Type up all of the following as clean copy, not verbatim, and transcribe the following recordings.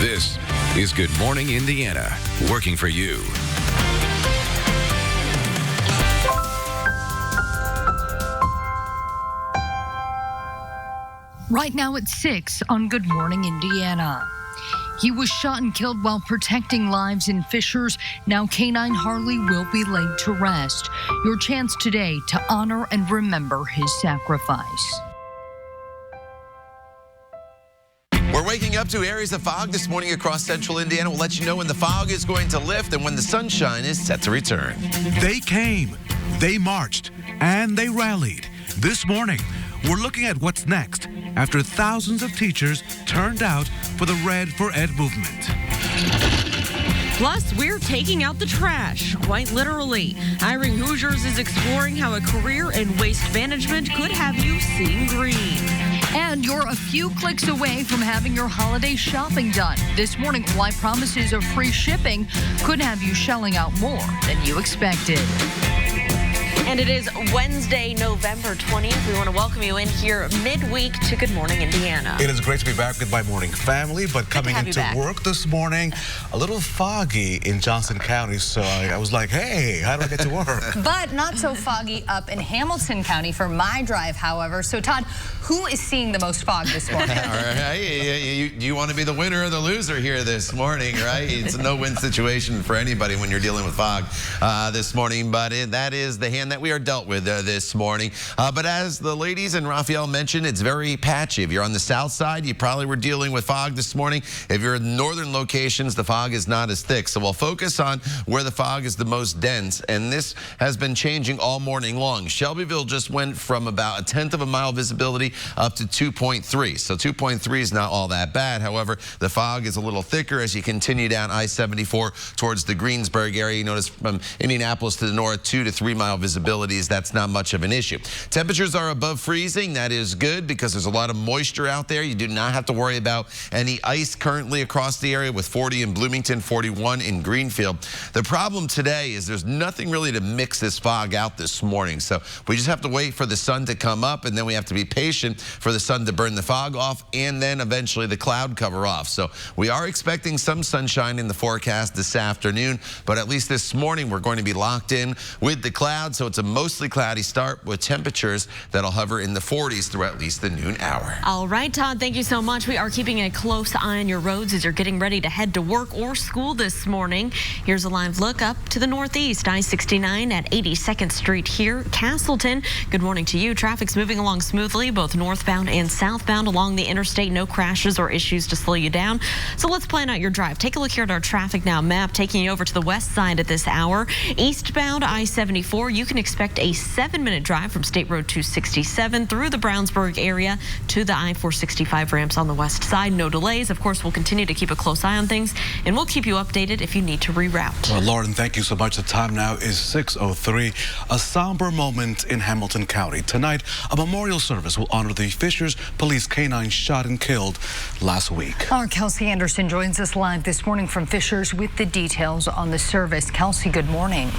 This is Good Morning Indiana, working for you. Right now at 6 on Good Morning Indiana. He was shot and killed while protecting lives in Fishers. Now Canine Harley will be laid to rest. Your chance today to honor and remember his sacrifice. We're waking up to areas of fog this morning across central Indiana. We'll let you know when the fog is going to lift and when the sunshine is set to return. They came, they marched, and they rallied. This morning, we're looking at what's next after thousands of teachers turned out for the Red for Ed movement. Plus, we're taking out the trash, quite literally. Hiring Hoosiers is exploring how a career in waste management could have you seeing green. And you're a few clicks away from having your holiday shopping done. This morning, why promises of free shipping could have you shelling out more than you expected. And it is Wednesday, November 20th. We want to welcome you in here midweek to Good Morning Indiana. It is great to be back with my morning family, but coming into work this morning, a little foggy in Johnson County, so I was like, hey, how do I get to work? But not so foggy up in Hamilton County for my drive, however. So, Todd, who is seeing the most fog this morning? All right, you want to be the winner or the loser here this morning, right? It's a no-win situation for anybody when you're dealing with fog this morning, but that is the hand that we are dealt with this morning. But as the ladies and Raphael mentioned, it's very patchy. If you're on the south side, you probably were dealing with fog this morning. If you're in northern locations, the fog is not as thick. So we'll focus on where the fog is the most dense, and this has been changing all morning long. Shelbyville just went from about 1/10 of a mile visibility up to 2.3. So 2.3 is not all that bad. However, the fog is a little thicker as you continue down I-74 towards the Greensburg area. You notice from Indianapolis to the north, 2 to 3 mile visibilities. That's not much of an issue. Temperatures are above freezing. That is good because there's a lot of moisture out there. You do not have to worry about any ice currently across the area with 40 in Bloomington, 41 in Greenfield. The problem today is there's nothing really to mix this fog out this morning. So we just have to wait for the sun to come up, and then we have to be patient for the sun to burn the fog off and then eventually the cloud cover off. So we are expecting some sunshine in the forecast this afternoon, but at least this morning we're going to be locked in with the clouds. So it's a mostly cloudy start with temperatures that'll hover in the 40s through at least the noon hour. All right, Todd, thank you so much. We are keeping a close eye on your roads as you're getting ready to head to work or school this morning. Here's a live look up to the northeast, I-69 at 82nd Street here, Castleton. Good morning to you. Traffic's moving along smoothly, both northbound and southbound along the interstate. No crashes or issues to slow you down. So let's plan out your drive. Take a look here at our traffic now map, taking you over to the west side at this hour. Eastbound I-74, you can expect a 7-minute drive from State Road 267 through the Brownsburg area to the I-465 ramps on the west side. No delays. Of course, we'll continue to keep a close eye on things, and we'll keep you updated if you need to reroute. Well, Lauren, thank you so much. The time now is 6:03. A somber moment in Hamilton County. Tonight, a memorial service will honor the Fishers police canine shot and killed last week. Our Kelsey Anderson joins us live this morning from Fishers with the details on the service. Kelsey, good morning.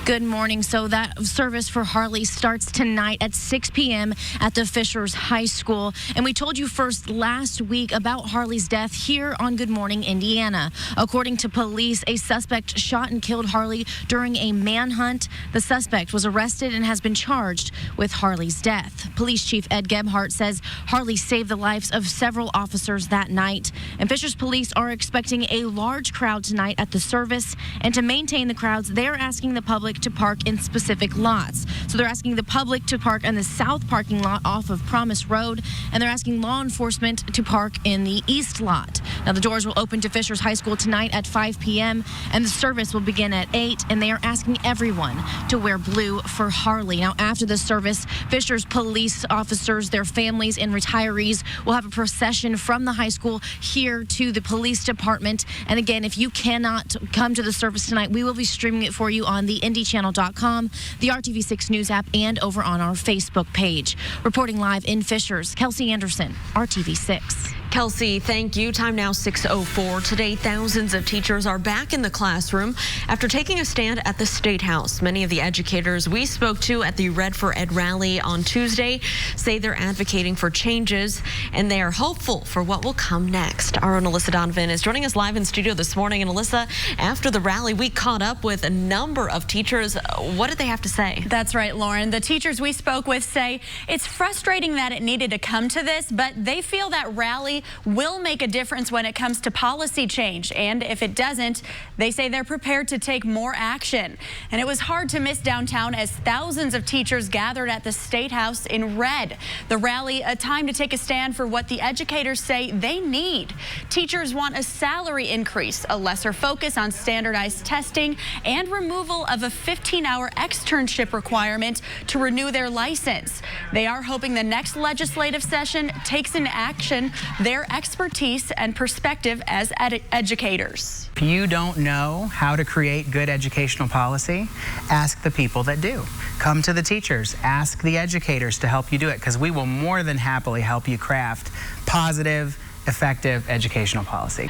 Good morning. So that service for Harley starts tonight at 6 p.m. at the Fishers High School. And we told you first last week about Harley's death here on Good Morning Indiana. According to police, a suspect shot and killed Harley during a manhunt. The suspect was arrested and has been charged with Harley's death. Police Chief Ed Gebhardt says Harley saved the lives of several officers that night. And Fishers police are expecting a large crowd tonight at the service. And to maintain the crowds, they're asking the public to park in specific lots. So they're asking the public to park in the south parking lot off of Promise Road, and they're asking law enforcement to park in the east lot. Now the doors will open to Fishers High School tonight at 5 p.m. and the service will begin at 8, and they are asking everyone to wear blue for Harley. Now after the service, Fishers police officers, their families, and retirees will have a procession from the high school here to the police department. And again, if you cannot come to the service tonight, we will be streaming it for you on the IndyChannel.com, the RTV6 News app, and over on our Facebook page. Reporting live in Fishers, Kelsey Anderson, RTV6. Kelsey, thank you. Time now 6:04. Today, thousands of teachers are back in the classroom after taking a stand at the State House. Many of the educators we spoke to at the Red for Ed rally on Tuesday say they're advocating for changes, and they are hopeful for what will come next. Our own Alyssa Donovan is joining us live in studio this morning. And Alyssa, after the rally, we caught up with a number of teachers. What did they have to say? That's right, Lauren. The teachers we spoke with say it's frustrating that it needed to come to this, but they feel that rally will make a difference when it comes to policy change. And if it doesn't, they say they're prepared to take more action. And it was hard to miss downtown as thousands of teachers gathered at the State House in red. The rally, a time to take a stand for what the educators say they need. Teachers want a salary increase, a lesser focus on standardized testing, and removal of a 15-hour externship requirement to renew their license. They are hoping the next legislative session takes in action their expertise and perspective as educators. If you don't know how to create good educational policy, ask the people that do. Come to the teachers, ask the educators to help you do it, because we will more than happily help you craft positive, effective educational policy.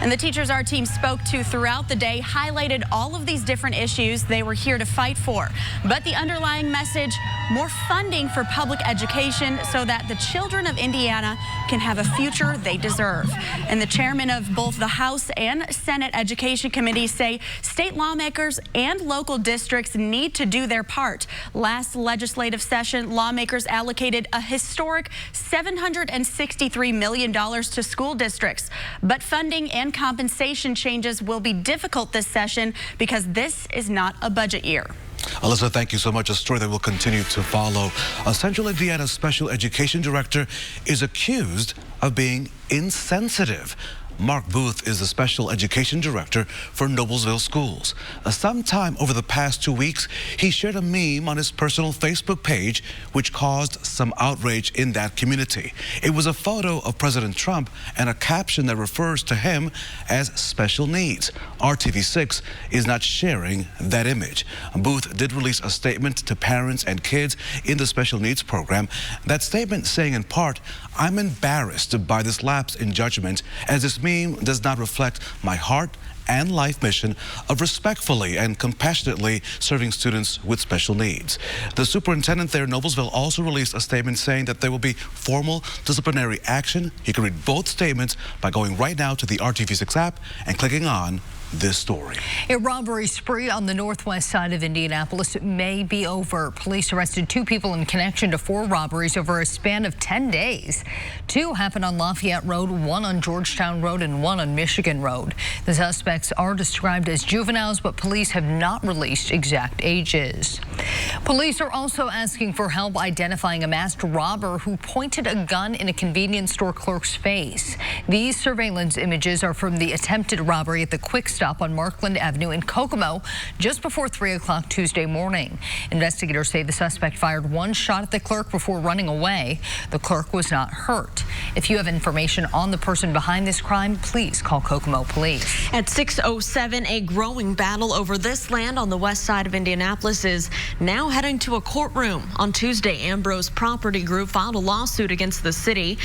And the teachers our team spoke to throughout the day highlighted all of these different issues they were here to fight for. But the underlying message, more funding for public education so that the children of Indiana can have a future they deserve. And the chairman of both the House and Senate Education Committees say state lawmakers and local districts need to do their part. Last legislative session, lawmakers allocated a historic $763 million to school districts. But funding and compensation changes will be difficult this session because this is not a budget year. Alyssa, thank you so much. A story that we'll continue to follow. A Central Indiana Special Education Director is accused of being insensitive. Mark Booth is the Special Education Director for Noblesville Schools. Sometime over the past 2 weeks, he shared a meme on his personal Facebook page, which caused some outrage in that community. It was a photo of President Trump and a caption that refers to him as special needs. RTV6 is not sharing that image. Booth did release a statement to parents and kids in the special needs program. That statement saying in part, "I'm embarrassed by this lapse in judgment, as this meme does not reflect my heart and life mission of respectfully and compassionately serving students with special needs." The superintendent there in Noblesville also released a statement saying that there will be formal disciplinary action. You can read both statements by going right now to the RTV6 app and clicking on this story. A robbery spree on the northwest side of Indianapolis may be over. Police arrested 2 people in connection to 4 robberies over a span of 10 days. 2 happened on Lafayette Road, 1 on Georgetown Road, and 1 on Michigan Road. The suspects are described as juveniles, but police have not released exact ages. Police are also asking for help identifying a masked robber who pointed a gun in a convenience store clerk's face. These surveillance images are from the attempted robbery at the Quick Stop on Markland Avenue in Kokomo just before 3 o'clock Tuesday morning. Investigators say the suspect fired 1 shot at the clerk before running away. The clerk was not hurt. If you have information on the person behind this crime, please call Kokomo Police. At 6:07, a growing battle over this land on the west side of Indianapolis is now heading to a courtroom. On Tuesday, Ambrose Property Group filed a lawsuit against the city.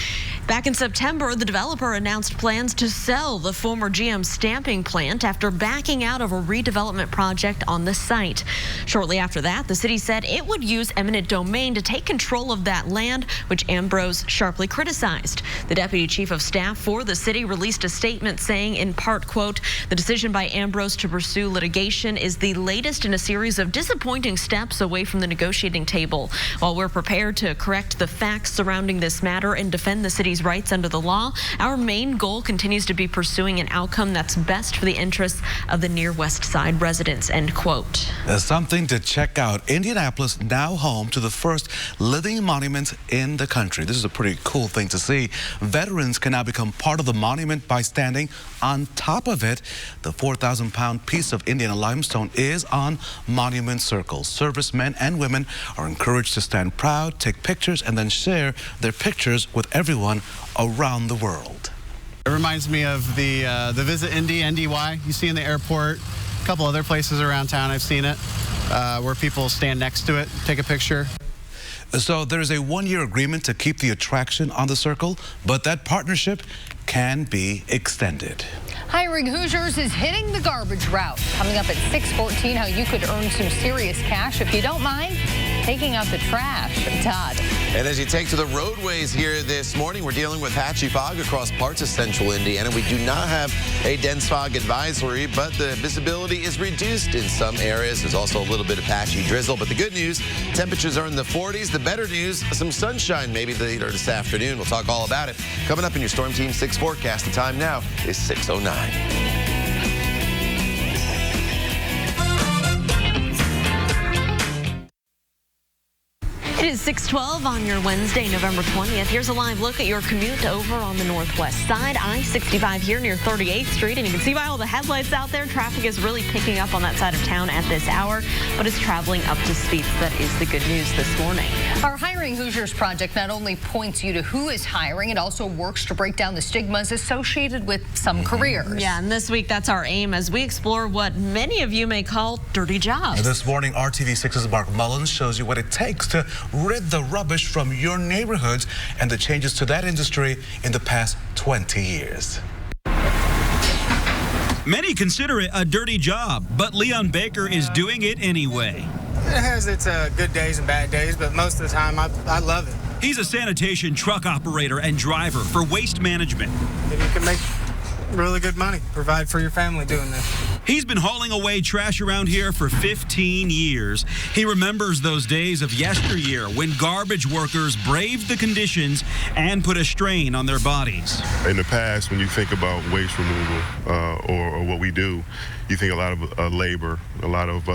Back in September, the developer announced plans to sell the former GM stamping plant after backing out of a redevelopment project on the site. Shortly after that, the city said it would use eminent domain to take control of that land, which Ambrose sharply criticized. The deputy chief of staff for the city released a statement saying, in part, quote, "The decision by Ambrose to pursue litigation is the latest in a series of disappointing steps away from the negotiating table. While we're prepared to correct the facts surrounding this matter and defend the city's rights under the law, our main goal continues to be pursuing an outcome that's best for the interests of the near West Side residents," end quote. There's something to check out. Indianapolis now home to the first living monument in the country. This is a pretty cool thing to see. Veterans can now become part of the monument by standing on top of it. The 4,000-pound piece of Indiana limestone is on Monument Circle. Servicemen and women are encouraged to stand proud, take pictures, and then share their pictures with everyone around the world. It reminds me of the Visit Indy, NDY, you see in the airport. A couple other places around town I've seen it, where people stand next to it, take a picture. So there is a one-year agreement to keep the attraction on the circle, but that partnership can be extended. Hiring Hoosiers is hitting the garbage route. Coming up at 6:14, how you could earn some serious cash if you don't mind taking out the trash. Todd. And as you take to the roadways here this morning, we're dealing with patchy fog across parts of central Indiana. We do not have a dense fog advisory, but the visibility is reduced in some areas. There's also a little bit of patchy drizzle, but the good news, temperatures are in the 40s. The better news, some sunshine maybe later this afternoon. We'll talk all about it coming up in your Storm Team 6 forecast. The time now is 6:09. It is 6:12 on your Wednesday, November 20th. Here's a live look at your commute over on the northwest side. I-65 here near 38th Street, and you can see by all the headlights out there, traffic is really picking up on that side of town at this hour, but it's traveling up to speed. That is the good news this morning. Our Hiring Hoosiers project not only points you to who is hiring, it also works to break down the stigmas associated with some careers. Yeah, and this week that's our aim as we explore what many of you may call dirty jobs. And this morning, RTV6's Mark Mullins shows you what it takes to rid the rubbish from your neighborhoods and the changes to that industry in the past 20 years. Many consider it a dirty job, but Leon Baker is doing it anyway. It has its good days and bad days, but most of the time I love it. He's a sanitation truck operator and driver for Waste Management. And you can make really good money, provide for your family doing this. He's been hauling away trash around here for 15 years. He remembers those days of yesteryear when garbage workers braved the conditions and put a strain on their bodies. In the past, when you think about waste removal or what we do, you think a lot of labor, a lot of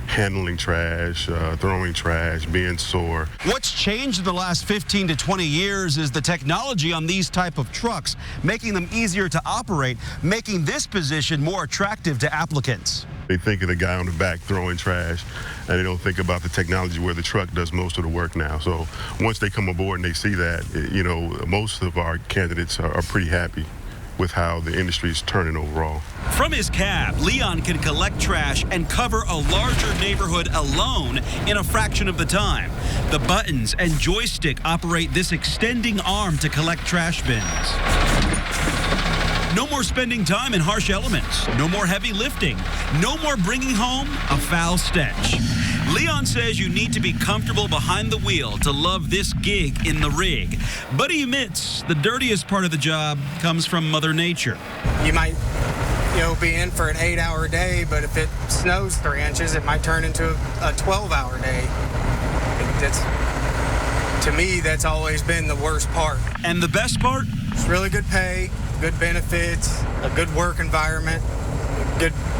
handling trash, throwing trash, being sore. What's changed in the last 15 to 20 years is the technology on these type of trucks, making them easier to operate, making this position more attractive to applicants. They think of the guy on the back throwing trash, and they don't think about the technology where the truck does most of the work now. So once they come aboard and they see that, you know, most of our candidates are pretty happy with how the industry is turning overall. From his cab, Leon can collect trash and cover a larger neighborhood alone in a fraction of the time. The buttons and joystick operate this extending arm to collect trash bins. No more spending time in harsh elements. No more heavy lifting. No more bringing home a foul stench. Leon says you need to be comfortable behind the wheel to love this gig in the rig. But he admits the dirtiest part of the job comes from Mother Nature. You might, be in for an 8-hour day, but if it snows 3 inches, it might turn into a 12-hour day. To me, that's always been the worst part. And the best part? It's really good pay, good benefits, a good work environment.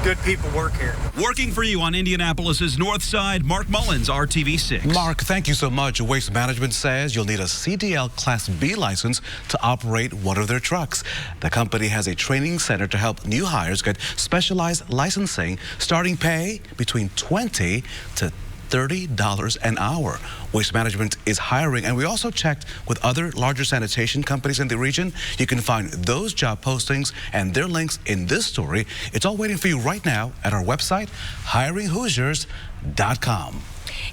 Good people work here. Working for you on Indianapolis's North Side, Mark Mullins, RTV6. Mark, thank you so much. Waste Management says you'll need a CDL Class B license to operate one of their trucks. The company has a training center to help new hires get specialized licensing, starting pay between $20 to $30 an hour. Waste Management is hiring, and we also checked with other larger sanitation companies in the region. You can find those job postings and their links in this story. It's all waiting for you right now at our website, hiringhoosiers.com.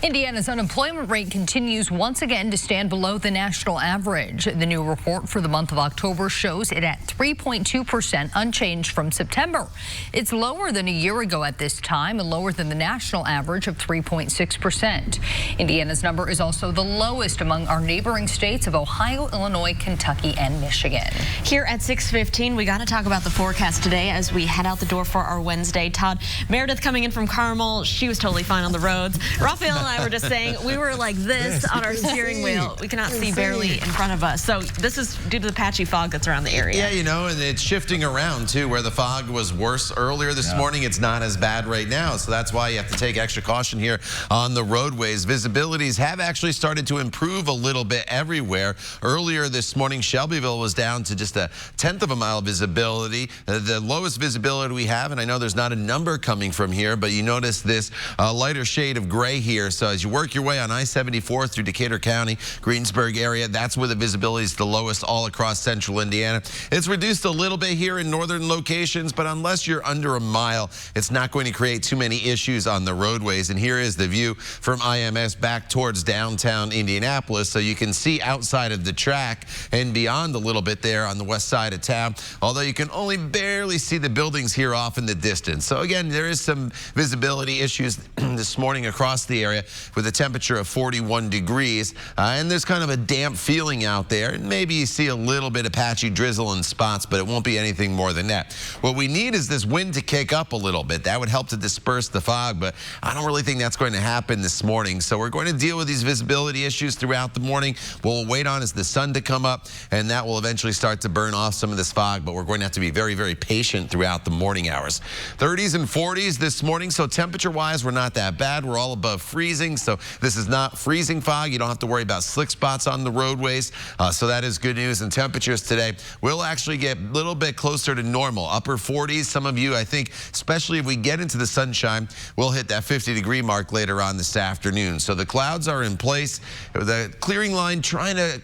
Indiana's unemployment rate continues once again to stand below the national average. The new report for the month of October shows it at 3.2%, unchanged from September. It's lower than a year ago at this time and lower than the national average of 3.6%. Indiana's number is also the lowest among our neighboring states of Ohio, Illinois, Kentucky, and Michigan. Here at 6:15, we got to talk about the forecast today as we head out the door for our Wednesday. Todd, Meredith coming in from Carmel, she was totally fine on the roads. Raphael and I were just saying we were like this on our steering wheel. We cannot see barely in front of us. So this is due to the patchy fog that's around the area. Yeah, and it's shifting around too. Where the fog was worse earlier this morning, it's not as bad right now. So that's why you have to take extra caution here on the roadways. Visibilities have actually started to improve a little bit everywhere. Earlier this morning, Shelbyville was down to just a 1/10 of a mile visibility. The lowest visibility we have, and I know there's not a number coming from here, but you notice this light lighter shade of gray here. So as you work your way on I-74 through Decatur County, Greensburg area, that's where the visibility is the lowest all across central Indiana. It's reduced a little bit here in northern locations, but unless you're under a mile, it's not going to create too many issues on the roadways. And here is the view from IMS back towards downtown Indianapolis, so you can see outside of the track and beyond a little bit there on the west side of town, although you can only barely see the buildings here off in the distance. So again, there is some visibility issues this morning across the area with a temperature of 41 degrees, and there's kind of a damp feeling out there, and maybe you see a little bit of patchy drizzle in spots, but it won't be anything more than that. What we need is this wind to kick up a little bit. That would help to disperse the fog, but I don't really think that's going to happen this morning. So we're going to deal with these visibility issues throughout the morning. What we'll wait on is the sun to come up, and that will eventually start to burn off some of this fog, but we're going to have to be very, very patient throughout the morning hours. 30s and 40s this morning, so temperature-wise, we're not that bad. We're all above freezing, so this is not freezing fog. You don't have to worry about slick spots on the roadways, so that is good news. And temperatures today will actually get a little bit closer to normal, upper 40s. Some of you, I think, especially if we get into the sunshine, we'll hit that 50-degree mark later on this afternoon. So the clouds are in place. The clearing line trying to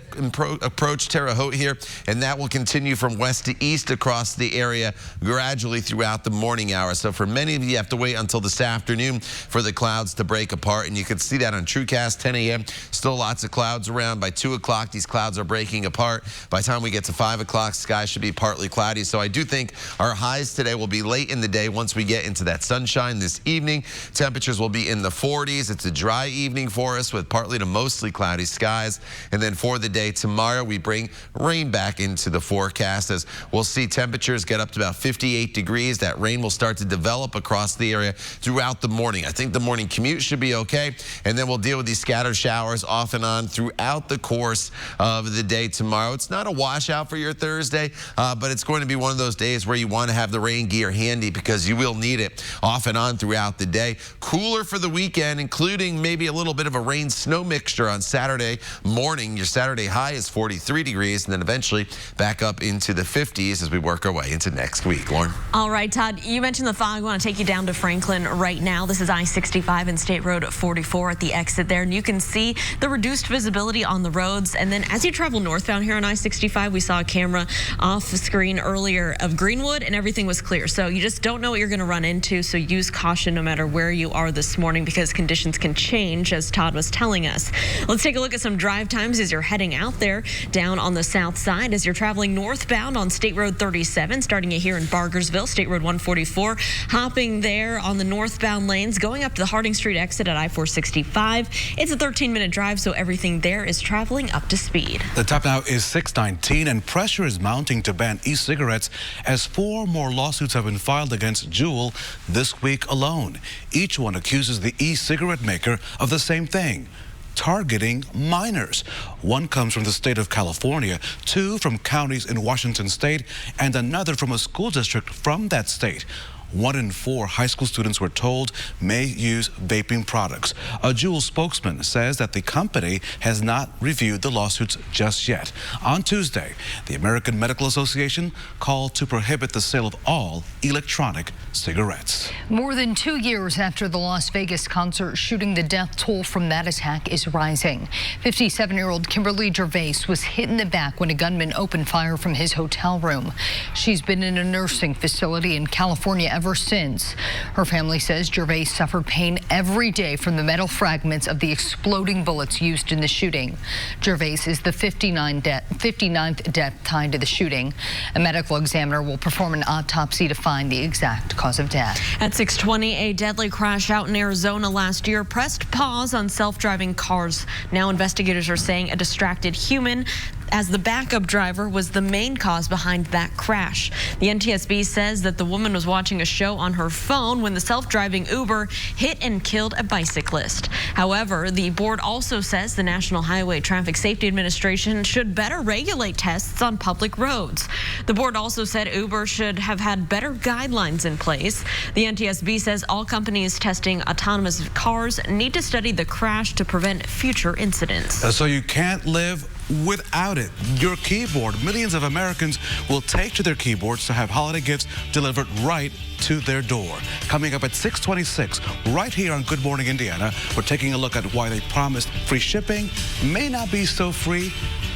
approach Terre Haute here, and that will continue from west to east across the area gradually throughout the morning hours. So for many of you, you have to wait until this afternoon for the clouds to break apart, and you can see that on TrueCast 10 a.m. Still lots of clouds around. By 2 o'clock, these clouds are breaking apart. By the time we get to 5 o'clock, sky should be partly cloudy. So I do think our highs today will be late in the day. Once we get into that sunshine this evening, temperatures will be in the 40s. It's a dry evening for us with partly to mostly cloudy skies. And then for the day tomorrow, we bring rain back into the forecast, as we'll see temperatures get up to about 58 degrees. That rain will start to develop across the area throughout the morning. I think the morning commute should be okay, and then we'll deal with these scattered showers off and on throughout the course of the day tomorrow. It's not a washout for your Thursday, but it's going to be one of those days where you want to have the rain gear handy, because you will need it off and on throughout the day. Cooler for the weekend, including maybe a little bit of a rain-snow mixture on Saturday morning. Your Saturday high is 43 degrees, and then eventually back up into the 50s as we work our way into next week. Lauren? All right, Todd, you mentioned the fog. I want to take you down to Franklin right now. This is I-65 and State Road 44 at the exit there, and you can see the reduced visibility on the roads. And then as you travel northbound here on I-65, we saw a camera off the screen earlier of Greenwood, and everything was clear. So you just don't know what you're going to run into, so use caution no matter where you are this morning, because conditions can change, as Todd was telling us. Let's take a look at some drive times as you're heading out there down on the south side. As you're traveling northbound on State Road 37, starting it here in Bargersville, State Road 144, hopping there on the northbound lanes, going up to the Harding Street exit at I-465. It's a 13-minute drive, so everything there is traveling up to speed. The top now is 619, and pressure is mounting to ban e-cigarettes as 4 more lawsuits have been filed against Juul this week alone. Each one accuses the e-cigarette maker of the same thing: targeting minors. One comes from the state of California, 2 from counties in Washington state, and another from a school district from that state. 1 in 4 high school students, we're told, may use vaping products. A Juul spokesman says that the company has not reviewed the lawsuits just yet. On Tuesday, the American Medical Association called to prohibit the sale of all electronic cigarettes. More than 2 years after the Las Vegas concert shooting, the death toll from that attack is rising. 57-year-old Kimberly Gervais was hit in the back when a gunman opened fire from his hotel room. She's been in a nursing facility in California ever since. Her family says Gervais suffered pain every day from the metal fragments of the exploding bullets used in the shooting. Gervais is the 59th death tied to the shooting. A medical examiner will perform an autopsy to find the exact cause of death. At 6:20, a deadly crash out in Arizona last year pressed pause on self-driving cars. Now investigators are saying a distracted human as the backup driver was the main cause behind that crash. The NTSB says that the woman was watching a show on her phone when the self-driving Uber hit and killed a bicyclist. However, the board also says the National Highway Traffic Safety Administration should better regulate tests on public roads. The board also said Uber should have had better guidelines in place. The NTSB says all companies testing autonomous cars need to study the crash to prevent future incidents. So you can't live without it. Your keyboard, millions of Americans will take to their keyboards to have holiday gifts delivered right to their door. Coming up at 6:26, right here on Good Morning Indiana, we're taking a look at why they promised free shipping may not be so free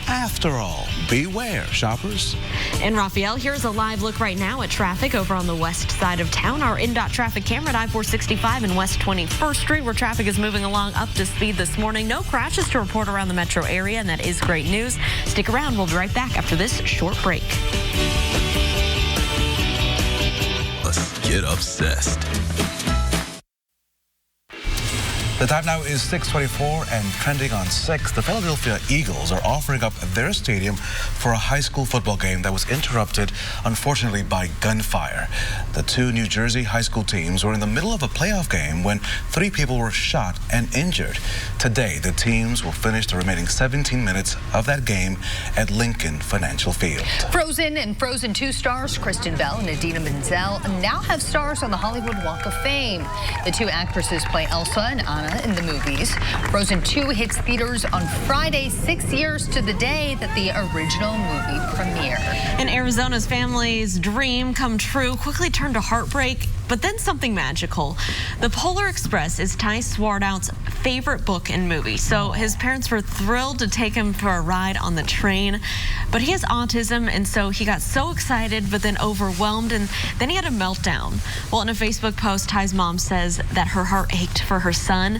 after all. Beware, shoppers. In Raphael, here's a live look right now at traffic over on the west side of town. Our INDOT traffic camera at I-465 and West 21st Street, where traffic is moving along up to speed this morning. No crashes to report around the metro area, and that is great news. Stick around. We'll be right back after this short break. Let's get obsessed. The time now is 6:24 and trending on 6. The Philadelphia Eagles are offering up their stadium for a high school football game that was interrupted, unfortunately, by gunfire. The two New Jersey high school teams were in the middle of a playoff game when 3 people were shot and injured. Today, the teams will finish the remaining 17 minutes of that game at Lincoln Financial Field. Frozen and Frozen 2 stars Kristen Bell and Idina Menzel now have stars on the Hollywood Walk of Fame. The two actresses play Elsa and Anna in the movies. Frozen 2 hits theaters on Friday, 6 years to the day that the original movie premiered. And Arizona's family's dream come true quickly turned to heartbreak, but then something magical. The Polar Express is Ty Swarthout's favorite book and movie, so his parents were thrilled to take him for a ride on the train. But he has autism, and so he got so excited, but then overwhelmed, and then he had a meltdown. Well, in a Facebook post, Ty's mom says that her heart ached for her son.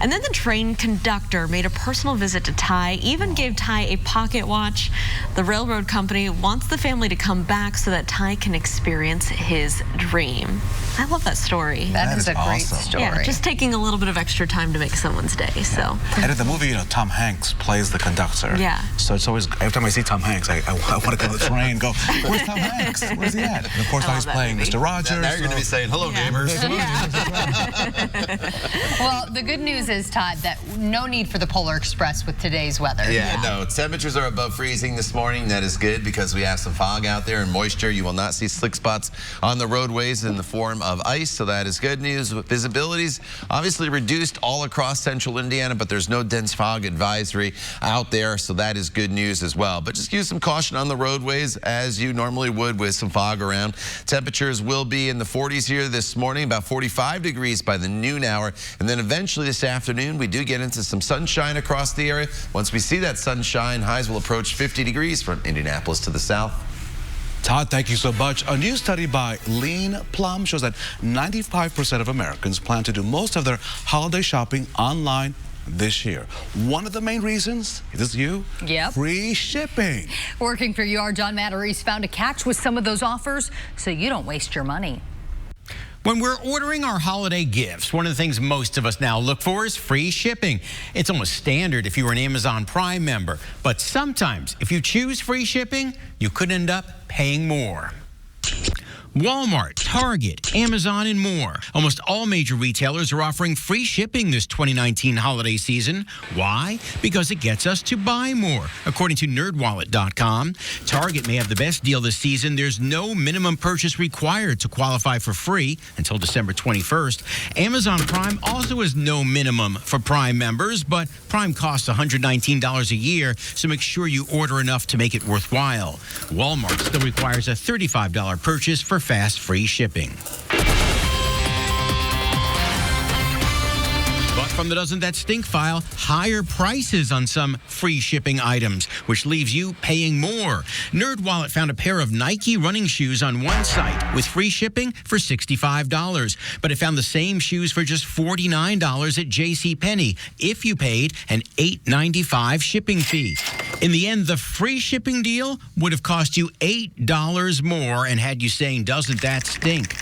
And then the train conductor made a personal visit to Ty, even gave Ty a pocket watch. The railroad company wants the family to come back so that Ty can experience his dream. I love that story. That is a great awesome. story. Yeah, just taking a little bit of extra time to make someone's day. So. And in the movie, Tom Hanks plays the conductor. Yeah. So it's always, every time I see Tom Hanks, I want to go to the train and go, where's Tom Hanks? Where's he at? And of course, now he's playing Mr. Rogers. Now you're going to be saying, hello, neighbors. Well, the good news is, Todd, that no need for the Polar Express with today's weather. Yeah, no, temperatures are above freezing this morning. That is good because we have some fog out there and moisture. You will not see slick spots on the roadways in the form of ice, so that is good news. Visibility's obviously reduced all across central Indiana, but there's no dense fog advisory out there, so that is good news as well. But just use some caution on the roadways as you normally would with some fog around. Temperatures will be in the 40s here this morning, about 45 degrees by the noon hour, and then eventually this afternoon we do get into some sunshine across the area. Once we see that sunshine, highs will approach 50 degrees from Indianapolis to the south. Todd, thank you so much. A new study by Lean Plum shows that 95% of Americans plan to do most of their holiday shopping online this year. One of the main reasons, is this you? Yep. Free shipping. Working for you, our John Matarese found a catch with some of those offers so you don't waste your money. When we're ordering our holiday gifts, one of the things most of us now look for is free shipping. It's almost standard if you were an Amazon Prime member. But sometimes, if you choose free shipping, you could end up paying more. Walmart, Target, Amazon, and more. Almost all major retailers are offering free shipping this 2019 holiday season. Why? Because it gets us to buy more. According to NerdWallet.com, Target may have the best deal this season. There's no minimum purchase required to qualify for free until December 21st. Amazon Prime also has no minimum for Prime members, but Prime costs $119 a year, so make sure you order enough to make it worthwhile. Walmart still requires a $35 purchase for fast free shipping. But from the Doesn't That Stink file, higher prices on some free shipping items, which leaves you paying more. NerdWallet found a pair of Nike running shoes on one site with free shipping for $65, but it found the same shoes for just $49 at JCPenney if you paid an $8.95 shipping fee. In the end, the free shipping deal would have cost you $8 more and had you saying, "Doesn't that stink?"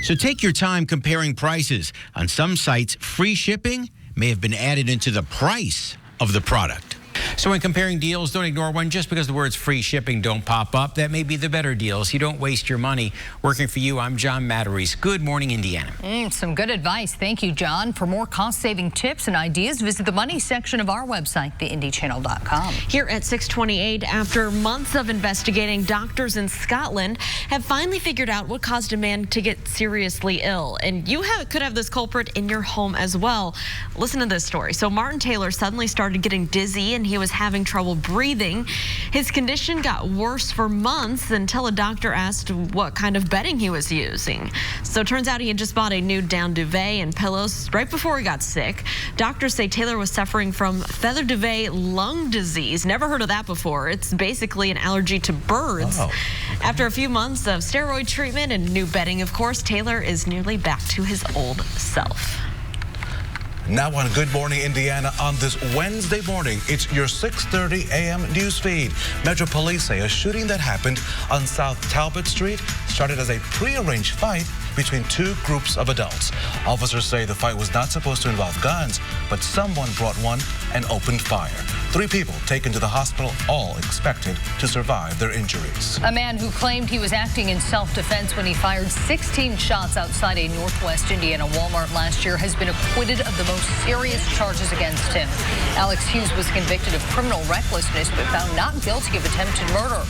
So take your time comparing prices. On some sites, free shipping may have been added into the price of the product. So when comparing deals, don't ignore one just because the words free shipping don't pop up. That may be the better deals. You don't waste your money. Working for you, I'm John Matarese. Good morning, Indiana. Some good advice. Thank you, John. For more cost-saving tips and ideas, visit the money section of our website, theindychannel.com. Here at 6:28, after months of investigating, doctors in Scotland have finally figured out what caused a man to get seriously ill. And you could have this culprit in your home as well. Listen to this story. So Martin Taylor suddenly started getting dizzy and and he was having trouble breathing. His condition got worse for months until a doctor asked what kind of bedding he was using. So it turns out he had just bought a new down duvet and pillows right before he got sick. Doctors say Taylor was suffering from feather duvet lung disease. Never heard of that before. It's basically an allergy to birds. Oh. After a few months of steroid treatment and new bedding, of course, Taylor is nearly back to his old self. Now on Good Morning Indiana on this Wednesday morning, it's your 6:30 a.m. news feed. Metro Police say a shooting that happened on South Talbot Street started as a prearranged fight between two groups of adults. Officers say the fight was not supposed to involve guns, but someone brought one and opened fire. 3 people taken to the hospital, all expected to survive their injuries. A man who claimed he was acting in self-defense when he fired 16 shots outside a Northwest Indiana Walmart last year has been acquitted of the most serious charges against him. Alex Hughes was convicted of criminal recklessness but found not guilty of attempted murder.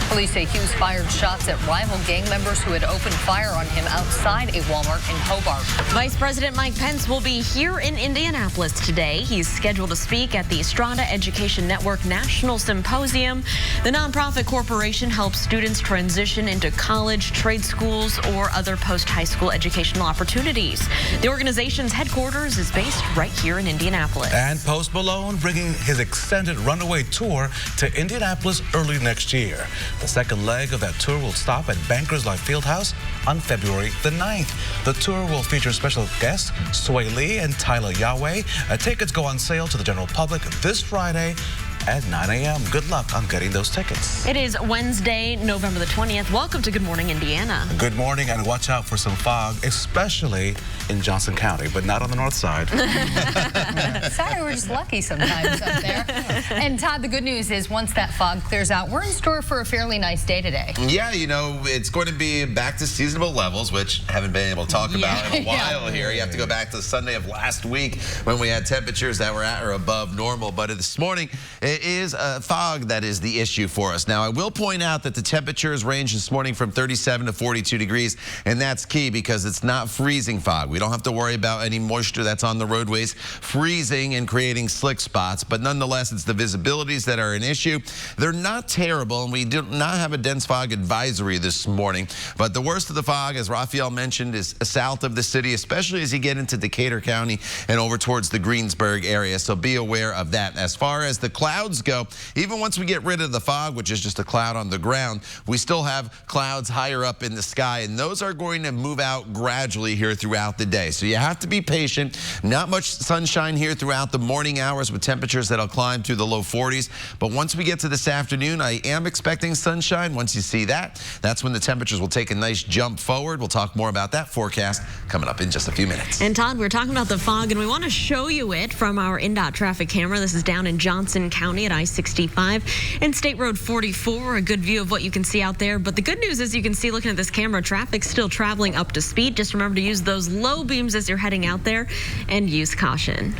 Police say Hughes fired shots at rival gang members who had opened fire on him outside a Walmart in Hobart. Vice President Mike Pence will be here in Indianapolis today. He's scheduled to speak at the Strada Education Network National Symposium. The nonprofit corporation helps students transition into college, trade schools, or other post-high school educational opportunities. The organization's headquarters is based right here in Indianapolis. And Post Malone bringing his extended runaway tour to Indianapolis early next year. The second leg of that tour will stop at Bankers Life Fieldhouse on February the 9th. The tour will feature special guests Sway Lee and Tyler Yahweh. Tickets go on sale to the general public this Friday at 9 a.m. Good luck on getting those tickets. It is Wednesday, November the 20th. Welcome to Good Morning Indiana. Good morning, and watch out for some fog, especially in Johnson County, but not on the north side. Sorry, we're just lucky sometimes up there. And Todd, the good news is once that fog clears out, we're in store for a fairly nice day today. Yeah, you know, it's going to be back to seasonable levels, which I haven't been able to talk about in a while here. You have to go back to Sunday of last week when we had temperatures that were at or above normal. But this morning, it is fog that is the issue for us. Now, I will point out that the temperatures range this morning from 37 to 42 degrees, and that's key because it's not freezing fog. We don't have to worry about any moisture that's on the roadways freezing and creating slick spots, but nonetheless, it's the visibilities that are an issue. They're not terrible, and we do not have a dense fog advisory this morning, but the worst of the fog, as Raphael mentioned, is south of the city, especially as you get into Decatur County and over towards the Greensburg area, so be aware of that. As far as the clouds go, even once we get rid of the fog, which is just a cloud on the ground, we still have clouds higher up in the sky, and those are going to move out gradually here throughout the day. So you have to be patient. Not much sunshine here throughout the morning hours with temperatures that'll climb through the low 40s. But once we get to this afternoon, I am expecting sunshine. Once you see that, that's when the temperatures will take a nice jump forward. We'll talk more about that forecast coming up in just a few minutes. And Todd, we're talking about the fog, and we want to show you it from our INDOT traffic camera. This is down in Johnson County at I-65 and State Road 44. A good view of what you can see out there. But the good news is you can see, looking at this camera, traffic's still traveling up to speed. Just remember to use those low beams as you're heading out there and use caution.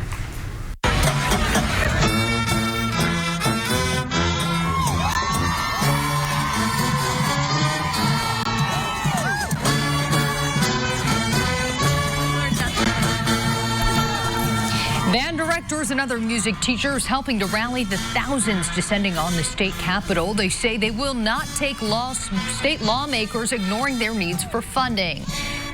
Band directors and other music teachers helping to rally the thousands descending on the state capitol. They say they will not take state lawmakers ignoring their needs for funding.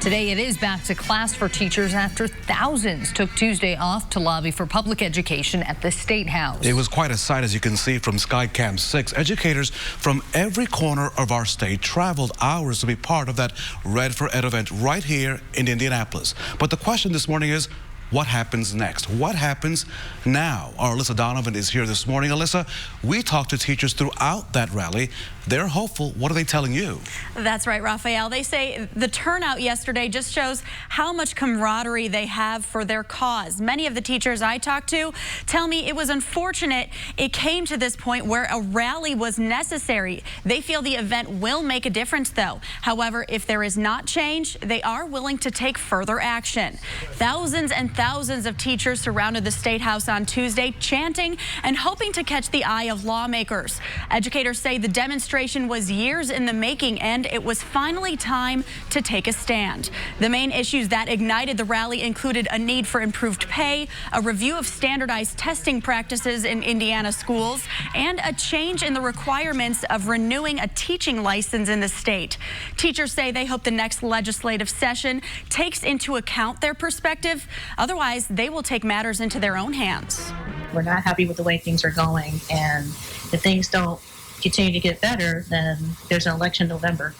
Today it is back to class for teachers after thousands took Tuesday off to lobby for public education at the State House. It was quite a sight, as you can see from Skycam 6. Educators from every corner of our state traveled hours to be part of that Red for Ed event right here in Indianapolis. But the question this morning is, what happens next? What happens now? Our Alyssa Donovan is here this morning. Alyssa, we talked to teachers throughout that rally. They're hopeful. What are they telling you? That's right, Raphael. They say the turnout yesterday just shows how much camaraderie they have for their cause. Many of the teachers I talked to tell me it was unfortunate it came to this point where a rally was necessary. They feel the event will make a difference, though. However, if there is not change, they are willing to take further action. Thousands and thousands of teachers surrounded the State House on Tuesday, chanting and hoping to catch the eye of lawmakers. Educators say the demonstration was years in the making and it was finally time to take a stand. The main issues that ignited the rally included a need for improved pay, a review of standardized testing practices in Indiana schools, and a change in the requirements of renewing a teaching license in the state. Teachers say they hope the next legislative session takes into account their perspective. Otherwise, they will take matters into their own hands. We're not happy with the way things are going, and if things don't continue to get better, then there's an election in November.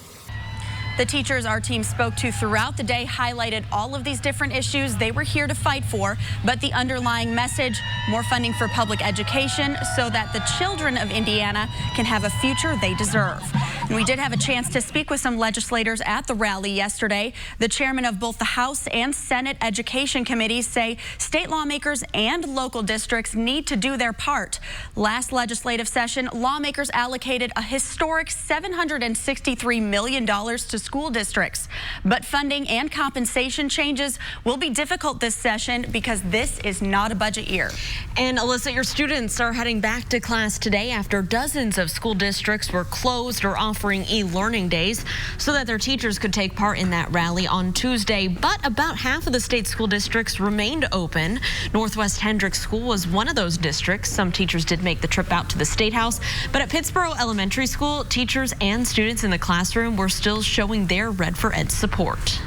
The teachers our team spoke to throughout the day highlighted all of these different issues they were here to fight for, but the underlying message, more funding for public education so that the children of Indiana can have a future they deserve. And we did have a chance to speak with some legislators at the rally yesterday. The chairman of both the House and Senate Education Committees say state lawmakers and local districts need to do their part. Last legislative session, lawmakers allocated a historic $763 million to school districts. But funding and compensation changes will be difficult this session because this is not a budget year. And Alyssa, your students are heading back to class today after dozens of school districts were closed or offering e-learning days so that their teachers could take part in that rally on Tuesday. But about half of the state school districts remained open. Northwest Hendricks School was one of those districts. Some teachers did make the trip out to the State House, but at Pittsboro Elementary School, teachers and students in the classroom were still showing their Red for Ed support.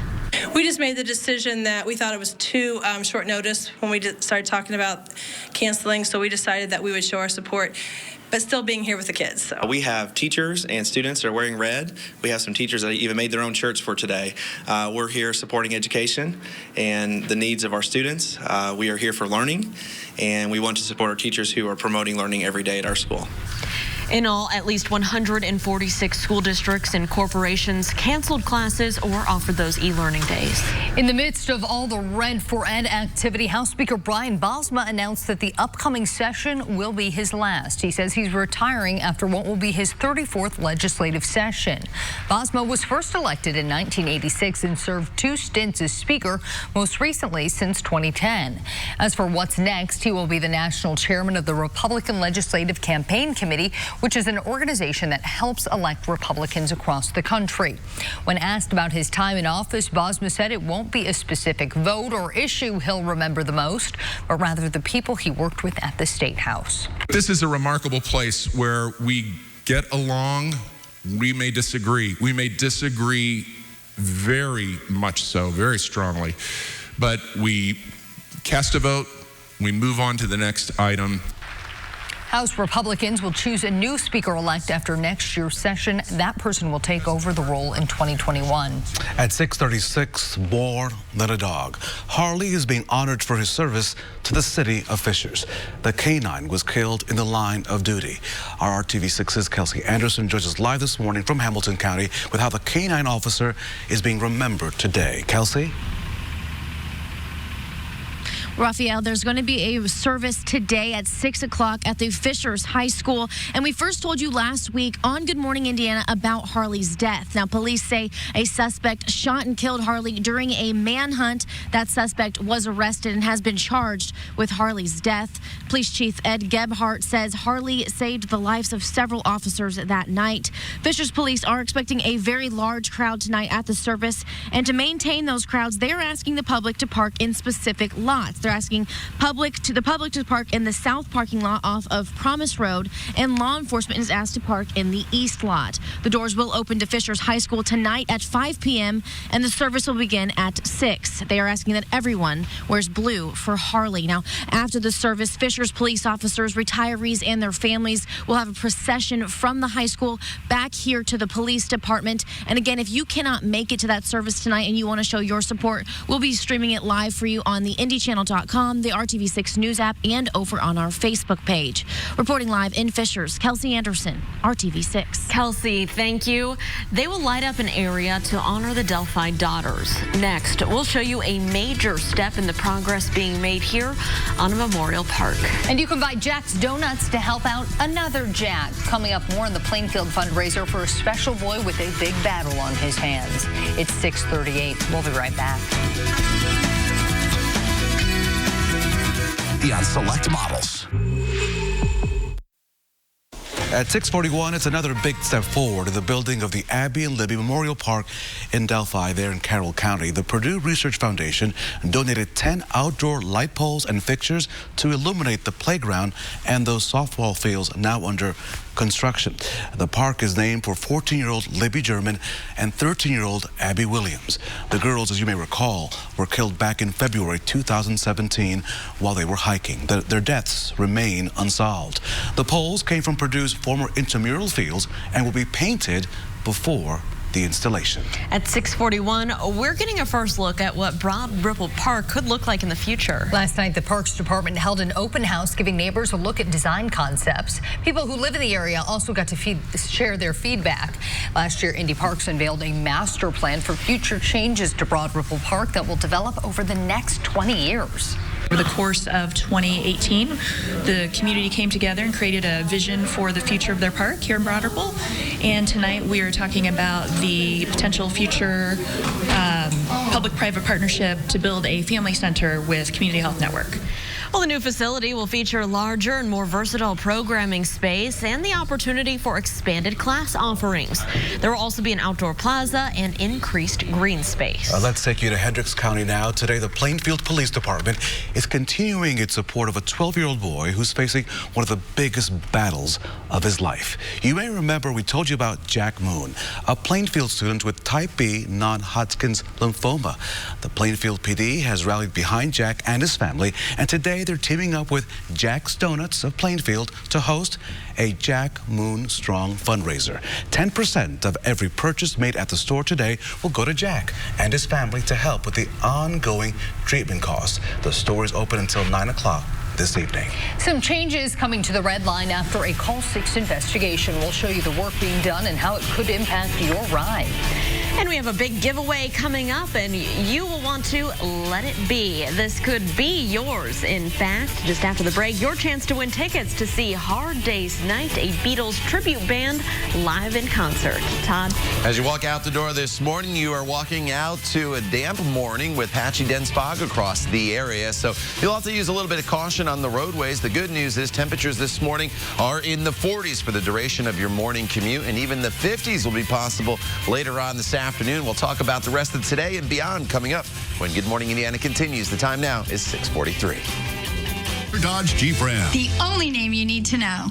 We just made the decision that we thought it was too short notice when we started talking about canceling, so we decided that we would show our support, but still being here with the kids. We have teachers and students that are wearing red. We have some teachers that even made their own shirts for today. We're here supporting education and the needs of our students. We are here for learning, and we want to support our teachers who are promoting learning every day at our school. In all, at least 146 school districts and corporations canceled classes or offered those e-learning days. In the midst of all the Red for Ed activity, House Speaker Brian Bosma announced that the upcoming session will be his last. He says he's retiring after what will be his 34th legislative session. Bosma was first elected in 1986 and served 2 stints as Speaker, most recently since 2010. As for what's next, he will be the national chairman of the Republican Legislative Campaign Committee, which is an organization that helps elect Republicans across the country. When asked about his time in office, Bosma said it won't be a specific vote or issue he'll remember the most, but rather the people he worked with at the State House. This is a remarkable place where we get along. We may disagree. We may disagree very much so, very strongly, but we cast a vote, we move on to the next item. House Republicans will choose a new speaker-elect after next year's session. That person will take over the role in 2021. At 6:36, more than a dog. Harley is being honored for his service to the city of Fishers. The canine was killed in the line of duty. Our RTV6's Kelsey Anderson joins us live this morning from Hamilton County with how the canine officer is being remembered today. Kelsey? Raphael, there's going to be a service today at 6 o'clock at the Fishers High School. And we first told you last week on Good Morning Indiana about Harley's death. Now, police say a suspect shot and killed Harley during a manhunt. That suspect was arrested and has been charged with Harley's death. Police Chief Ed Gebhardt says Harley saved the lives of several officers that night. Fishers police are expecting a very large crowd tonight at the service. And to maintain those crowds, they're asking the public to park in specific lots. They're asking the public to park in the south parking lot off of Promise Road, and law enforcement is asked to park in the east lot. The doors will open to Fishers High School tonight at 5 p.m. and the service will begin at 6. They are asking that everyone wears blue for Harley. Now, after the service, Fishers police officers, retirees, and their families will have a procession from the high school back here to the police department. And again, if you cannot make it to that service tonight and you want to show your support, we'll be streaming it live for you on the IndyChannel.com, the RTV6 News app, and over on our Facebook page. Reporting live in Fishers, Kelsey Anderson, RTV6. Kelsey, thank you. They will light up an area to honor the Delphi daughters. Next, we'll show you a major step in the progress being made here on Memorial Park. And you can buy Jack's Donuts to help out another Jack. Coming up more on the Plainfield fundraiser for a special boy with a big battle on his hands. It's 6:38. We'll be right back. only on select models. At 6:41, it's another big step forward in the building of the Abby and Libby Memorial Park in Delphi, there in Carroll County. The Purdue Research Foundation donated 10 outdoor light poles and fixtures to illuminate the playground and those softball fields now under construction. The park is named for 14-year-old Libby German and 13-year-old Abby Williams. The girls, as you may recall, were killed back in February 2017 while they were hiking. Their deaths remain unsolved. The poles came from Purdue's former intramural fields and will be painted before the installation. At 6:41, we're getting a first look at what Broad Ripple Park could look like in the future. Last night, the Parks Department held an open house giving neighbors a look at design concepts. People who live in the area also got to share their feedback. Last year, Indy Parks unveiled a master plan for future changes to Broad Ripple Park that will develop over the next 20 years. Over the course of 2018, the community came together and created a vision for the future of their park here in Broad Ripple. And tonight we are talking about the potential future public-private partnership to build a family center with Community Health Network. Well, the new facility will feature larger and more versatile programming space and the opportunity for expanded class offerings. There will also be an outdoor plaza and increased green space. Let's take you to Hendricks County now. Today, the Plainfield Police Department is continuing its support of a 12-year-old boy who's facing one of the biggest battles of his life. You may remember we told you about Jack Moon, a Plainfield student with type B non-Hodgkin's lymphoma. The Plainfield PD has rallied behind Jack and his family, and today they're teaming up with Jack's Donuts of Plainfield to host a Jack Moon Strong fundraiser. 10% of every purchase made at the store today will go to Jack and his family to help with the ongoing treatment costs. The store is open until 9 o'clock this evening. Some changes coming to the Red Line after a Call 6 investigation. We'll show you the work being done and how it could impact your ride. And we have a big giveaway coming up, and you will want to let it be. This could be yours. In fact, just after the break, your chance to win tickets to see Hard Day's Night, a Beatles tribute band live in concert. Todd? As you walk out the door this morning, you are walking out to a damp morning with patchy dense fog across the area. So you'll have to use a little bit of caution on the roadways. The good news is temperatures this morning are in the 40s for the duration of your morning commute, and even the 50s will be possible later on this afternoon. We'll talk about the rest of today and beyond coming up when Good Morning Indiana continues. The time now is 6:43. Dodge Jeep Ram. The only name you need to know.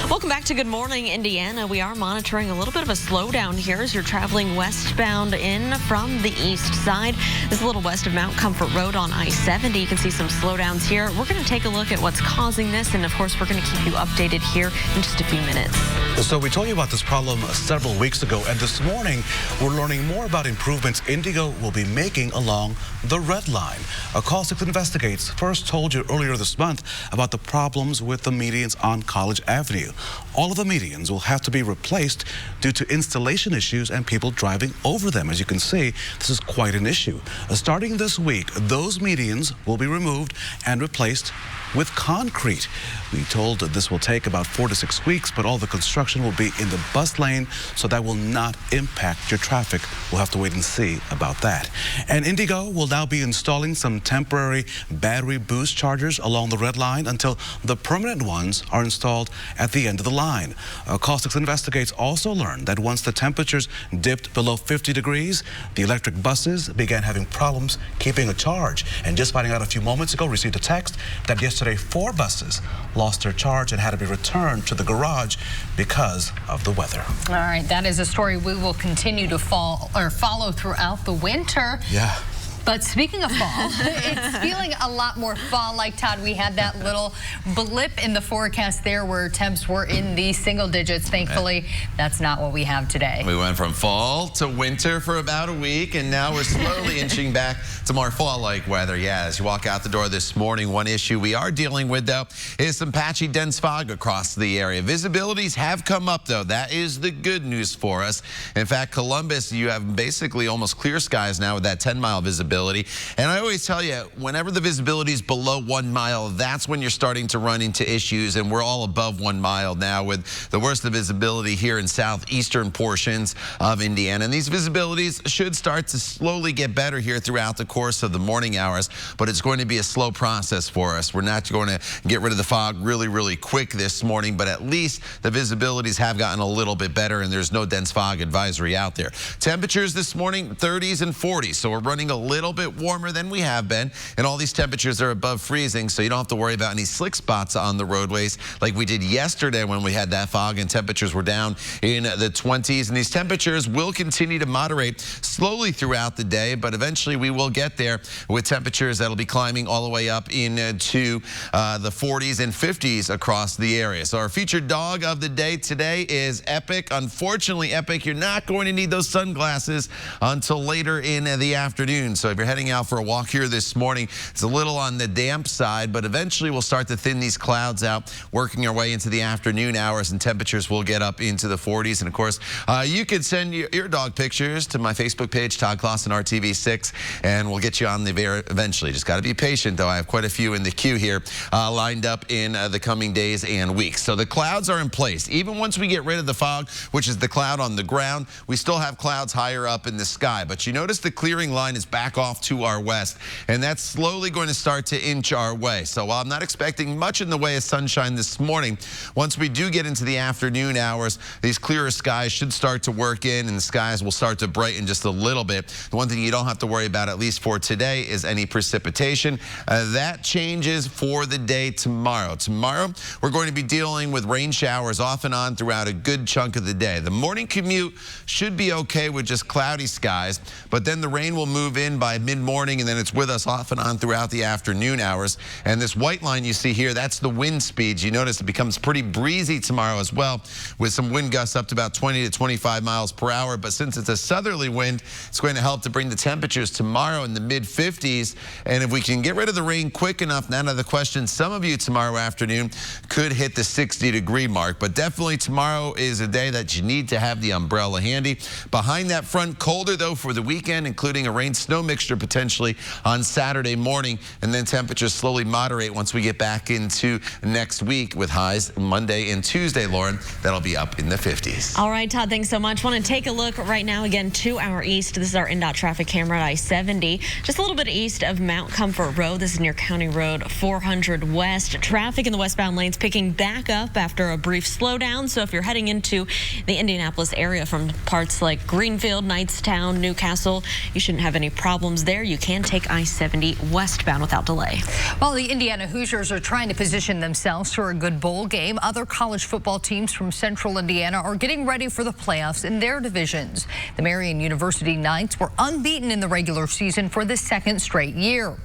Welcome back to Good Morning Indiana. We are monitoring a little bit of a slowdown here as you're traveling westbound in from the east side. This is a little west of Mount Comfort Road on I-70. You can see some slowdowns here. We're going to take a look at what's causing this, and of course we're going to keep you updated here in just a few minutes. So we told you about this problem several weeks ago, and this morning we're learning more about improvements Indigo will be making along the Red Line. A Call 6 Investigates first told you earlier this month about the problems with the medians on College Avenue. All of the medians will have to be replaced due to installation issues and people driving over them. As you can see, this is quite an issue. Starting this week, those medians will be removed and replaced with concrete. We told that this will take about 4 to 6 weeks, but all the construction will be in the bus lane, so that will not impact your traffic. We'll have to wait and see about that. And Indigo will now be installing some temporary battery boost chargers along the Red Line until the permanent ones are installed at the end of the line. Call 6 Investigates also learned that once the temperatures dipped below 50 degrees, the electric buses began having problems keeping a charge. And just finding out a few moments ago, received a text that yesterday 4 buses lost their charge and had to be returned to the garage because of the weather. All right, that is a story we will continue to follow throughout the winter. Yeah. But speaking of fall, it's feeling a lot more fall-like, Todd. We had that little blip in the forecast there where temps were in the single digits. Thankfully, that's not what we have today. We went from fall to winter for about a week, and now we're slowly inching back to more fall-like weather. Yeah, as you walk out the door this morning, one issue we are dealing with, though, is some patchy dense fog across the area. Visibilities have come up, though. That is the good news for us. In fact, Columbus, you have basically almost clear skies now with that 10-mile visibility. visibility. And I always tell you, whenever the visibility is below 1 mile, that's when you're starting to run into issues. And we're all above 1 mile now with the worst of visibility here in southeastern portions of Indiana. And these visibilities should start to slowly get better here throughout the course of the morning hours, but it's going to be a slow process for us. We're not going to get rid of the fog really quick this morning, but at least the visibilities have gotten a little bit better and there's no dense fog advisory out there. Temperatures this morning, 30s and 40s, so we're running a little bit warmer than we have been, and all these temperatures are above freezing, so you don't have to worry about any slick spots on the roadways like we did yesterday when we had that fog and temperatures were down in the 20s. And these temperatures will continue to moderate slowly throughout the day, but eventually we will get there with temperatures that'll be climbing all the way up into the 40s and 50s across the area. So our featured dog of the day today is Epic. Unfortunately, Epic, you're not going to need those sunglasses until later in the afternoon. So if you're heading out for a walk here this morning, it's a little on the damp side, but eventually we'll start to thin these clouds out, working our way into the afternoon hours, and temperatures will get up into the 40s. And of course, you could send your dog pictures to my Facebook page, Todd Clausen RTV6, and we'll get you on the air eventually. Just got to be patient, though. I have quite a few in the queue here lined up in the coming days and weeks. So the clouds are in place. Even once we get rid of the fog, which is the cloud on the ground, we still have clouds higher up in the sky. But you notice the clearing line is back off to our west, and that's slowly going to start to inch our way. So while I'm not expecting much in the way of sunshine this morning, once we do get into the afternoon hours, these clearer skies should start to work in, and the skies will start to brighten just a little bit. The one thing you don't have to worry about, at least for today, is any precipitation. That changes for the day tomorrow. Tomorrow, we're going to be dealing with rain showers off and on throughout a good chunk of the day. The morning commute should be okay with just cloudy skies, but then the rain will move in by mid-morning, and then it's with us off and on throughout the afternoon hours. And this white line you see here, that's the wind speeds. You notice it becomes pretty breezy tomorrow as well, with some wind gusts up to about 20 to 25 miles per hour. But since it's a southerly wind, it's going to help to bring the temperatures tomorrow in the mid-50s. And if we can get rid of the rain quick enough, none of the questions, some of you tomorrow afternoon could hit the 60-degree mark. But definitely tomorrow is a day that you need to have the umbrella handy. Behind that front, colder though for the weekend, including a rain-snow mixture potentially on Saturday morning, and then temperatures slowly moderate once we get back into next week with highs Monday and Tuesday, Lauren, that'll be up in the 50s. All right, Todd, thanks so much. Want to take a look right now again to our east. This is our NDOT traffic camera at I-70, just a little bit east of Mount Comfort Road. This is near County Road 400 West. Traffic in the westbound lanes picking back up after a brief slowdown. So if you're heading into the Indianapolis area from parts like Greenfield, Knightstown, Newcastle, you shouldn't have any problems there. You can take I-70 westbound without delay. While the Indiana Hoosiers are trying to position themselves for a good bowl game, other college football teams from Central Indiana are getting ready for the playoffs in their divisions. The Marian University Knights were unbeaten in the regular season for the second straight year,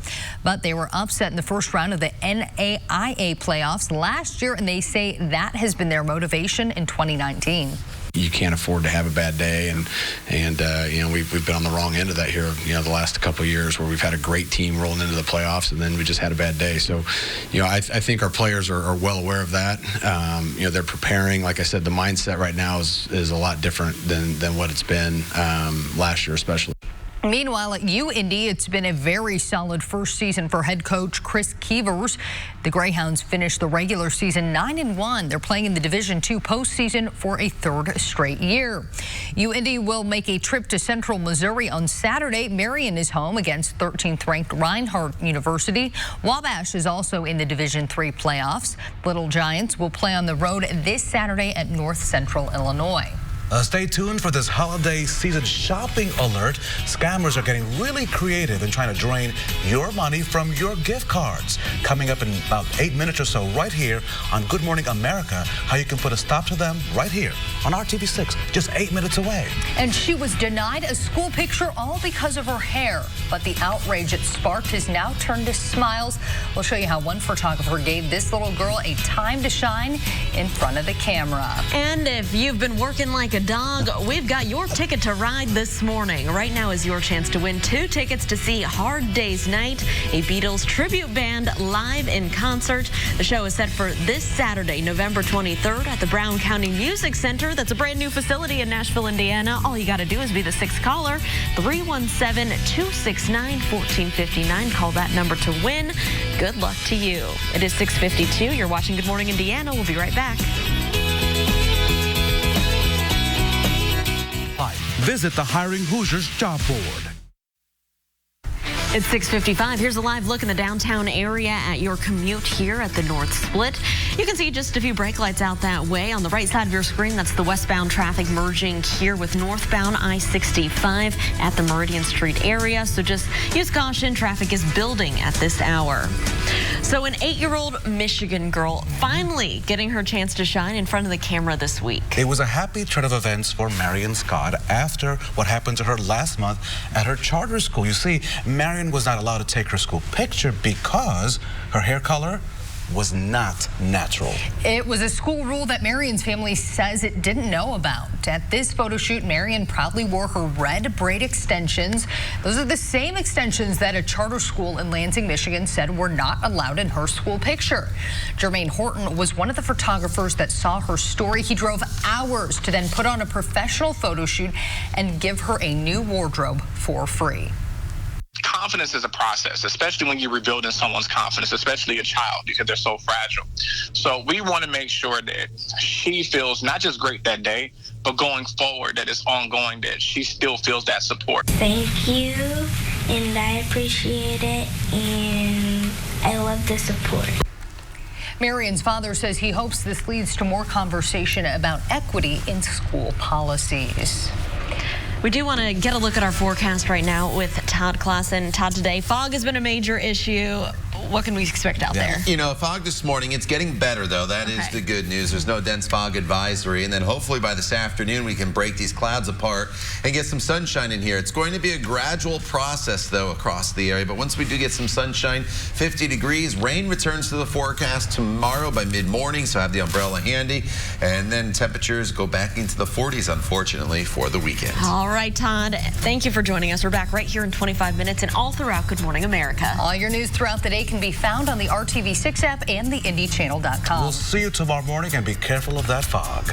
but they were upset in the first round of the NAIA playoffs last year, and they say that has been their motivation in 2019. You can't afford to have a bad day, and you know, we've been on the wrong end of that here, you know, the last couple of years where we've had a great team rolling into the playoffs and then we just had a bad day. So, you know, I think our players are well aware of that. You know, they're preparing. Like I said, the mindset right now is a lot different than what it's been last year, especially. Meanwhile, at UIndy, it's been a very solid first season for head coach Chris Keevers. The Greyhounds finished the regular season 9-1. They're playing in the Division II postseason for a third straight year. UIndy will make a trip to Central Missouri on Saturday. Marion is home against 13th-ranked Reinhardt University. Wabash is also in the Division III playoffs. Little Giants will play on the road this Saturday at North Central Illinois. Stay tuned for this holiday season shopping alert. Scammers are getting really creative in trying to drain your money from your gift cards. Coming up in about 8 minutes or so right here on Good Morning America, how you can put a stop to them right here on RTV6, just 8 minutes away. And she was denied a school picture all because of her hair. But the outrage it sparked has now turned to smiles. We'll show you how one photographer gave this little girl a time to shine in front of the camera. And if you've been working like a dog, we've got your ticket to ride this morning. Right now is your chance to win 2 tickets to see Hard Day's Night, a Beatles tribute band live in concert. The show is set for this Saturday, November 23rd at the Brown County Music Center. That's a brand new facility in Nashville, Indiana. All you got to do is be the 6th caller, 317-269-1459. Call that number to win. Good luck to you. It is 6:52. You're watching Good Morning Indiana. We'll be right back. Visit the Hiring Hoosiers job board. It's 6:55. Here's a live look in the downtown area at your commute here at the North Split. You can see just a few brake lights out that way. On the right side of your screen, that's the westbound traffic merging here with northbound I-65 at the Meridian Street area. So just use caution. Traffic is building at this hour. So an 8-year-old Michigan girl finally getting her chance to shine in front of the camera this week. It was a happy turn of events for Marion Scott after what happened to her last month at her charter school. You see, Marion was not allowed to take her school picture because her hair color was not natural. It was a school rule that Marion's family says it didn't know about. At this photo shoot, Marion proudly wore her red braid extensions. Those are the same extensions that a charter school in Lansing, Michigan said were not allowed in her school picture. Jermaine Horton was one of the photographers that saw her story. He drove hours to then put on a professional photo shoot and give her a new wardrobe for free. Confidence is a process, especially when you're rebuilding someone's confidence, especially a child, because they're so fragile. So we want to make sure that she feels not just great that day, but going forward, that it's ongoing, that she still feels that support. Thank you, and I appreciate it, and I love the support. Marion's father says he hopes this leads to more conversation about equity in school policies. We do want to get a look at our forecast right now with Todd Klassen. Todd, today, fog has been a major issue. What can we expect out there? You know, fog this morning, it's getting better, though. That is the good news. There's no dense fog advisory. And then hopefully by this afternoon, we can break these clouds apart and get some sunshine in here. It's going to be a gradual process, though, across the area. But once we do get some sunshine, 50 degrees, rain returns to the forecast tomorrow by mid-morning, so have the umbrella handy. And then temperatures go back into the 40s, unfortunately, for the weekend. All right, Todd, thank you for joining us. We're back right here in 25 minutes and all throughout Good Morning America. All your news throughout the day can be found on the RTV6 app and the IndyChannel.com. We'll see you tomorrow morning, and be careful of that fog.